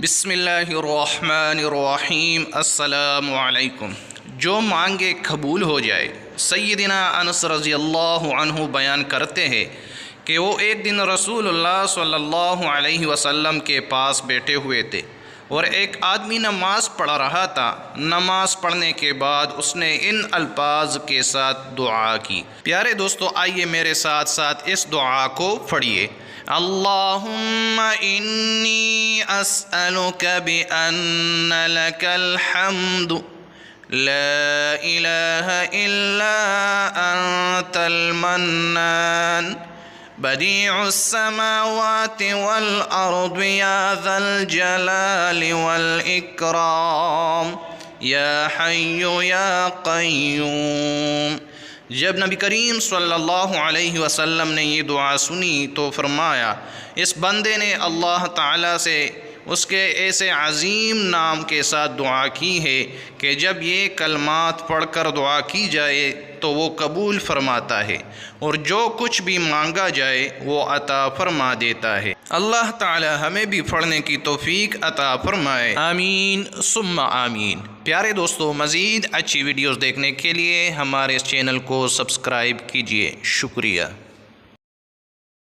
بسم اللہ الرحمن الرحیم۔ السلام علیکم۔ جو مانگے قبول ہو جائے۔ سیدنا انس رضی اللہ عنہ بیان کرتے ہیں کہ وہ ایک دن رسول اللہ صلی اللہ علیہ وسلم کے پاس بیٹھے ہوئے تھے اور ایک آدمی نماز پڑھ رہا تھا۔ نماز پڑھنے کے بعد اس نے ان الفاظ کے ساتھ دعا کی۔ پیارے دوستو، آئیے میرے ساتھ ساتھ اس دعا کو پڑھیے۔ اللہم انی اسألک بأن لک الحمد لا الہ الا انت المنان بدیع السماوات والارض یا ذا الجلال والاکرام یا حی یا قیوم۔ جب نبی کریم صلی اللہ علیہ وسلم نے یہ دعا سنی تو فرمایا، اس بندے نے اللہ تعالیٰ سے اس کے ایسے عظیم نام کے ساتھ دعا کی ہے کہ جب یہ کلمات پڑھ کر دعا کی جائے تو وہ قبول فرماتا ہے، اور جو کچھ بھی مانگا جائے وہ عطا فرما دیتا ہے۔ اللہ تعالی ہمیں بھی پڑھنے کی توفیق عطا فرمائے، آمین ثم آمین۔ پیارے دوستو، مزید اچھی ویڈیوز دیکھنے کے لیے ہمارے اس چینل کو سبسکرائب کیجیے۔ شکریہ۔